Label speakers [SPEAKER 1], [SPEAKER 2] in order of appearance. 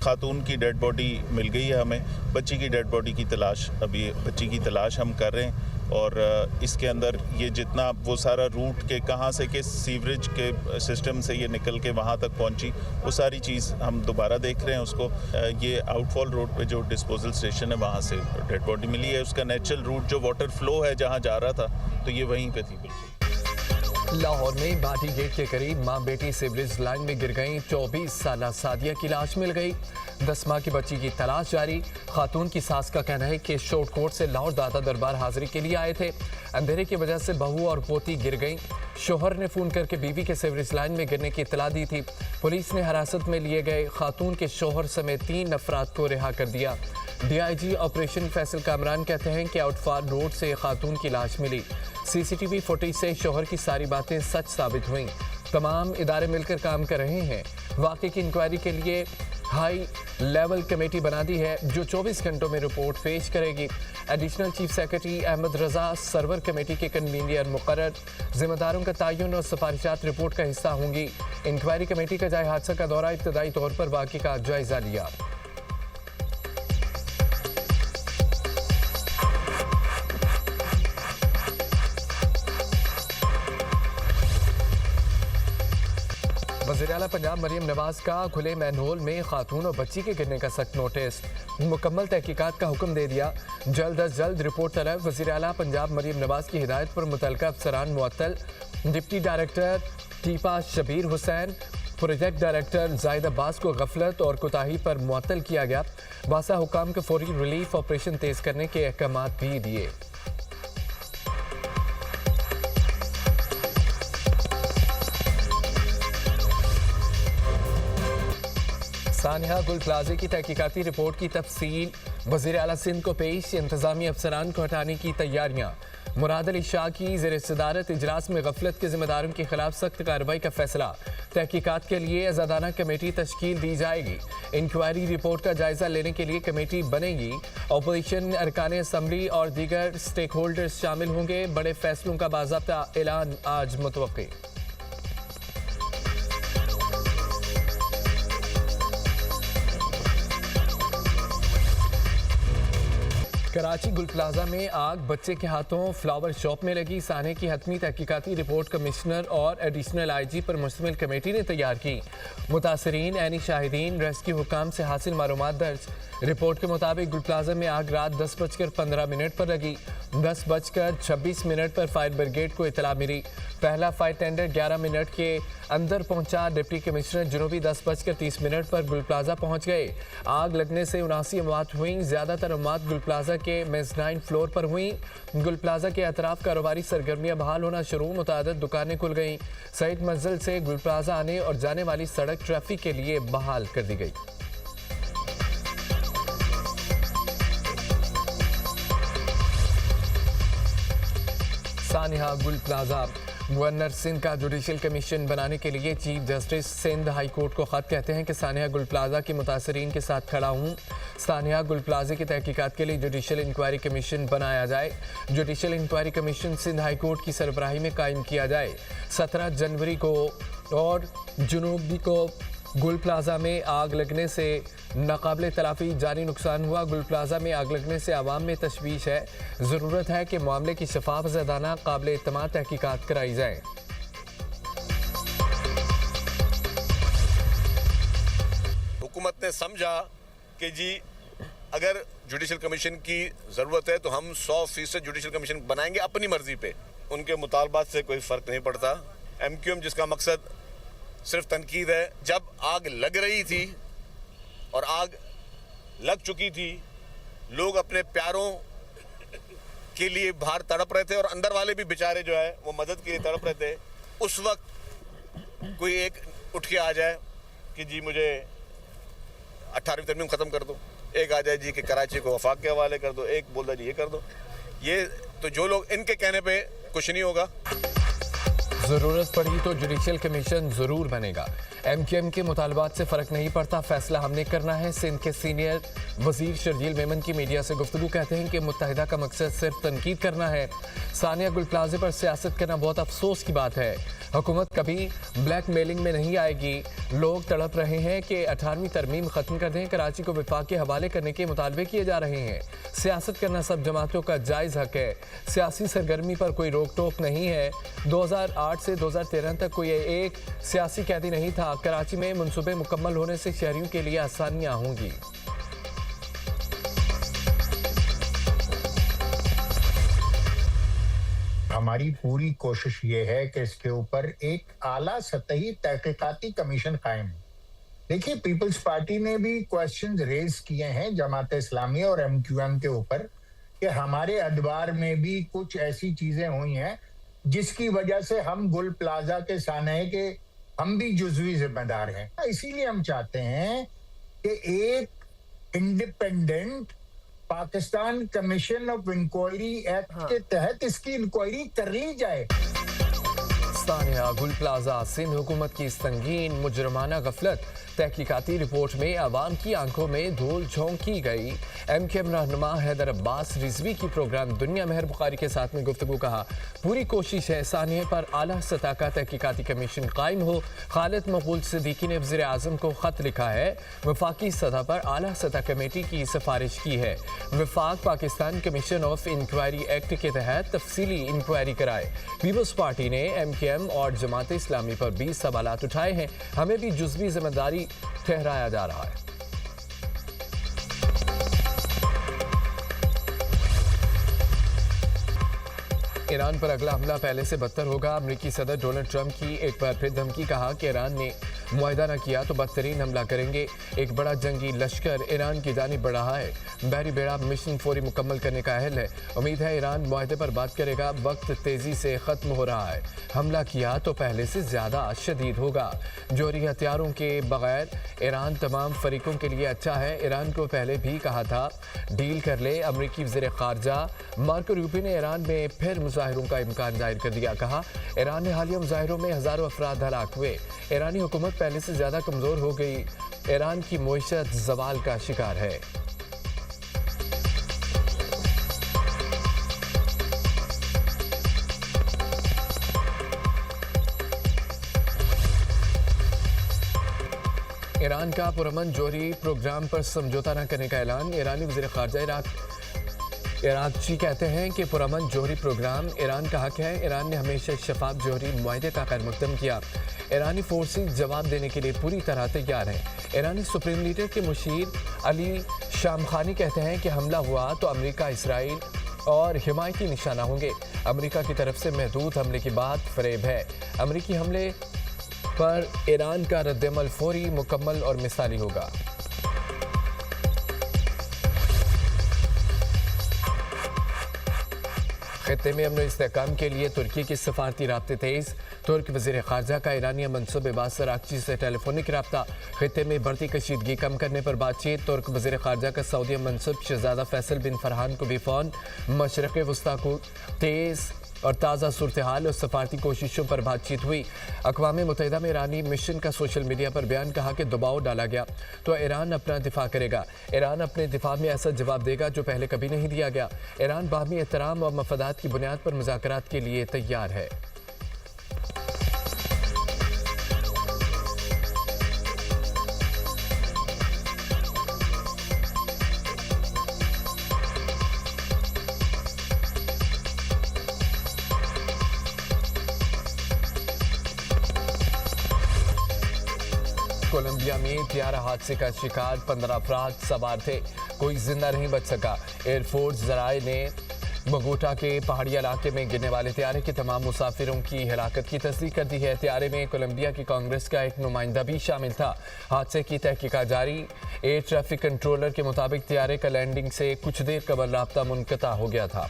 [SPEAKER 1] खातून की dead body मिल गई है हमें। बच्ची की डेड बॉडी की तलाश, अभी बच्ची की तलाश हम कर रहे हैं। और इसके अंदर ये जितना वो सारा रूट के कहाँ से के सीवरेज के सिस्टम से ये निकल के वहाँ तक पहुँची, वो सारी चीज़ हम दोबारा देख रहे हैं उसको। ये आउटफॉल रोड पे जो डिस्पोजल स्टेशन है वहाँ से डेड बॉडी मिली है। उसका नेचुरल रूट जो वाटर फ्लो है जहाँ जा रहा था, तो ये वहीं पे थी। बिल्कुल
[SPEAKER 2] लाहौर में भाटी गेट के करीब मां बेटी सीवरेज लाइन में गिर गई। 24 साला सादिया की लाश मिल गई। 10 माह की बच्ची की तलाश जारी। खातून की सास का कहना है कि शॉर्ट कोर्ट से लाहौर दादा दरबार हाजिरी के लिए आए थे। अंधेरे की वजह से बहू और पोती गिर गई। शोहर ने फोन करके बीवी के सीवरेज लाइन में गिरने की इतला दी थी। पुलिस ने हिरासत में लिए गए खातून के शोहर समेत 3 अफराद को रिहा कर दिया। DIG ऑपरेशन फैसल कामरान कहते हैं कि आउटफॉल रोड से खातून की लाश मिली। CCTV फुटेज से शोहर की सारी बातें सच साबित हुई। तमाम इदारे मिलकर काम कर रहे हैं। वाक़े की इंक्वायरी के लिए हाई लेवल कमेटी बना दी है जो 24 घंटों में रिपोर्ट पेश करेगी। एडिशनल चीफ सेक्रेटरी अहमद रजा सर्वर कमेटी के कन्वीनर मुकर्रर। जिम्मेदारों का तयन और सिफारिशात रिपोर्ट का हिस्सा होंगी। इंक्वायरी कमेटी का जाए हादसा का दौरा इब्तदाई तौर पर वाक़े का जायजा लिया। वज़ीर आला पंजाब मरियम नवाज का खुले मैनहोल में खातून और बच्ची के गिरने का सख्त नोटिस। मुकम्मल तहकीकात का हुक्म दे दिया। जल्द अज जल्द रिपोर्ट तलब। वज़ीर आला पंजाब मरियम नवाज की हिदायत पर मुतल्लिका अफसरान मुअत्तल। Deputy director टीपा Shabir Hussain, project director Zahid Abbas को गफलत और कोताही पर मुअत्तल किया गया। वासा हुकाम के फौरी रिलीफ ऑपरेशन तेज करने के अहकाम भी दिए। सानिया गुल प्लाजे की तहकीकाती रिपोर्ट की तफसील वज़ीर आला सिंध को पेश। इंतजामी अफसरान को हटाने की तैयारियां। मुराद अली शाह की ज़ेर सदारत इजलास में गफलत के जिम्मेदारों के खिलाफ सख्त कार्रवाई का फैसला। तहकीकात के लिए आज़ादाना कमेटी तश्कील दी जाएगी। इंक्वायरी रिपोर्ट का जायजा लेने के लिए कमेटी बनेगी। अपोजिशन अरकान असम्बली और दीगर स्टेक होल्डर्स शामिल होंगे। बड़े फैसलों का बाज़ाब्ता ऐलान आज मुतवक्की। कराची गुल प्लाजा में आग बच्चे के हाथों फ्लावर शॉप में लगी। साने की हतमी तहकीकाती रिपोर्ट कमिश्नर और एडिशनल IG पर मुश्तमिल कमेटी ने तैयार की। मुतासरीन ऐनी शाहिदीन रेस्क्यू हुकाम से हासिल मालूमात दर्ज। रिपोर्ट के मुताबिक गुल प्लाजा में आग रात 10:15 पर लगी। 10:26 पर फायर ब्रिगेड को इतला मिली। पहला फायर टेंडर 11 मिनट के अंदर पहुंचा। डिप्टी कमिश्नर जुनूबी 10:30 पर गुल प्लाजा पहुंच गए। आग लगने से 79 अमवात हुई। ज्यादातर अमवात गुल प्लाजा के मेज़नाइन फ्लोर पर हुई। गुल प्लाजा के अतराफ कारोबारी सरगर्मियां बहाल होना शुरू। मुतादिद दुकानें खुल गईं। सईद मंजिल से गुल प्लाजा आने और जाने वाली सड़क ट्रैफिक के लिए बहाल कर दी गई। सानिया गुल प्लाजा गवर्नर सिंध का जुडिशल कमीशन बनाने के लिए chief justice Sindh high court को खत कहते हैं कि सानिया गुल प्लाजा की मुतासरीन के साथ खड़ा हूँ। सानिया गुल प्लाजा की तहकीकात के लिए जुडिशल इंक्वायरी कमीशन बनाया जाए। Judicial inquiry commission Sindh high court की सरबराही में कायम किया जाए। 17 जनवरी को और जुनूबी को गुल प्लाजा में आग लगने से नाकाबिले तलाफी जानी नुकसान हुआ। गुल प्लाजा में आग लगने से आवाम में तशवीश है। ज़रूरत है कि मामले की शफाफ ज़दाना काबिल इत्तमाद तहकीकात कराई जाए।
[SPEAKER 3] हुकूमत ने समझा कि जी अगर जुडिशल कमीशन की ज़रूरत है तो हम 100% जुडिशल कमीशन बनाएंगे अपनी मर्जी पे। उनके मुतालबात से कोई फ़र्क नहीं पड़ता। MQM जिसका मकसद सिर्फ तनकीद है, जब आग लग रही थी और आग लग चुकी थी, लोग अपने प्यारों के लिए बाहर तड़प रहे थे और अंदर वाले भी बेचारे जो है वो मदद के लिए तड़प रहे थे। उस वक्त कोई एक उठ के आ जाए कि जी मुझे 18वीं तरमीम ख़त्म कर दो, एक आ जाए जी कि कराची को वफाक के हवाले कर दो, एक बोल जी ये कर दो। ये तो जो लोग इनके कहने पे कुछ नहीं होगा।
[SPEAKER 2] जरूरत पड़ी तो जुडिशल कमीशन जरूर बनेगा। एमक्यूएम के मुतालबात से फर्क नहीं पड़ता, फैसला हमने करना है। सिंध के सीनियर वजीर शर्जील मेमन की मीडिया से गुफ्तगू कहते हैं कि मुत्तहिदा का मकसद सिर्फ तनकीद करना है। सानिया गुल प्लाजे पर सियासत करना बहुत अफसोस की बात है। हुकूमत कभी ब्लैक मेलिंग में नहीं आएगी। लोग तड़प रहे हैं कि 18वीं तरमीम खत्म कर दें। कराची को विफाक के हवाले करने के मुतालबे किए जा रहे हैं। सियासत करना सब जमातों का जायज़ हक है। सियासी सरगर्मी पर कोई रोक टोक नहीं है। 2008 से 2013 तक कोई एक सियासी कैदी नहीं था। कराची में मनसूबे मुकम्मल होने से शहरियों के लिए आसानियां होंगी।
[SPEAKER 4] हमारी पूरी कोशिश ये है कि इसके ऊपर एक आला सतही तहकीकाती कमीशन कायम हो। देखिए, पीपल्स पार्टी ने भी क्वेश्चन रेज किए हैं जमात इस्लामी और एमक्यूएम के ऊपर कि हमारे अदवार में भी कुछ ऐसी चीजें हुई हैं जिसकी वजह से हम गुल प्लाजा के सामने के हम भी जुज़वी जिम्मेदार हैं। इसीलिए हम चाहते हैं कि एक independent Pakistan commission of inquiry act के तहत इसकी इंक्वायरी कर ली जाए।
[SPEAKER 2] सानिया गुल प्लाजा, सिंध हुकूमत की संगीन मुजरमाना गफलत। तहकीकाती रिपोर्ट में आवाम की आंखों में धूल झोंकी गई। एमक्यूएम रहनुमा हैदर अब्बास रिजवी की प्रोग्राम दुनिया मेहर बुखारी के साथ में गुफ्तगू कहा, पूरी कोशिश है सानिया पर आला सतह का तहकीकाती कमीशन कायम हो। खालिद मकबूल सिद्दीकी ने वज़ीर आज़म को खत लिखा है, वफाकी सतह पर आला सतह कमेटी की सिफारिश की है। वफाक Pakistan commission of inquiry act के तहत तफसीली इंक्वायरी कराए। पीपल्स पार्टी ने एमक्यूएम और जमात इस्लामी पर 20 सवालात उठाए हैं। हमें भी जुज़वी जिम्मेदारी ठहराया जा रहा है। ईरान पर अगला हमला पहले से बदतर होगा। अमेरिकी सदर डोनाल्ड ट्रंप की एक बार फिर धमकी, कहा कि ईरान ने मुआहदा न किया तो बदतरीन हमला करेंगे। एक बड़ा जंगी लश्कर ईरान की जानिब बढ़ रहा है। बहरी बेड़ा मिशन फौरी मुकम्मल करने का अहल है। उम्मीद है ईरान मुआहदे पर बात करेगा। वक्त तेजी से ख़त्म हो रहा है। हमला किया तो पहले से ज़्यादा शदीद होगा। जोहरी हथियारों के बगैर ईरान तमाम फरीकों के लिए अच्छा है। ईरान को पहले भी कहा था डील कर ले। अमरीकी वज़ीर ख़ारजा मार्को रूबियो ने ईरान में फिर मुजाहिरों का इम्कान जाहिर कर दिया। कहा ईरान ने हालिया मुजाहिरों में हज़ारों अफराद हलाक हुए। ईरानी हुकूमत पहले से ज़्यादा कमज़ोर हो गई। ईरान की मईशत ज़वाल का शिकार है। ईरान का पुरअमन जोहरी प्रोग्राम पर समझौता न करने का ऐलान। ईरानी वज़ीर ख़ारजा इराक़ची कहते हैं कि पुरअमन जोहरी प्रोग्राम ईरान का हक है। ईरान ने हमेशा शफाफ जोहरी मुआहदे का खैरमक़दम किया। ईरानी फोर्सेस जवाब देने के लिए पूरी तरह तैयार हैं। ईरानी सुप्रीम लीडर के मुशीर अली शामखानी कहते हैं कि हमला हुआ तो अमेरिका, इसराइल और हिमायती निशाना होंगे। अमेरिका की तरफ से महदूद हमले की बात फरेब है। अमेरिकी हमले पर ईरान का रद्दअमल फौरी, मुकम्मल और मिसाली होगा। खित्ते में अमन इस्तेहकाम के लिए तुर्की की सफारती राब्ते तेज। तुर्क वज़ीर ख़ारजा का ईरानी मंसूबे बाज़ सराकची से टेलीफोनिक रब्ता। खित्ते में बढ़ती कशीदगी कम करने पर बातचीत। तुर्क वज़ीर ख़ारजा का सऊदी मंसूब शहज़ादा फैसल बिन फरहान को भी फ़ोन। मशरक़ वस्ता को तेज़ और ताज़ा सूरत हाल और सफारती कोशिशों पर बातचीत हुई। अक़वाम मुत्तहिदा में ईरानी मिशन का सोशल मीडिया पर बयान, कहा कि दबाव डाला गया तो ईरान अपना दिफा करेगा। ईरान अपने दिफा में ऐसा जवाब देगा जो पहले कभी नहीं दिया गया। ईरान बाहमी एहतराम और मफादात की बुनियाद पर मुज़ाकरात के लिए तैयार है। कोलंबिया में त्यारा हादसे का शिकार 15 अफराद सवार थे, कोई जिंदा नहीं बच सका। एयरफोर्स ज़राए ने बगोटा के पहाड़ी इलाके में गिरने वाले त्यारे के तमाम मुसाफिरों की हिलाकत की तस्दीक कर दी है। त्यारे में कोलंबिया की कांग्रेस का एक नुमाइंदा भी शामिल था। हादसे की तहकीकात जारी। एयर ट्रैफिक कंट्रोलर के मुताबिक त्यारे का लैंडिंग से कुछ देर कबल राब्ता मुनक़ता हो गया था।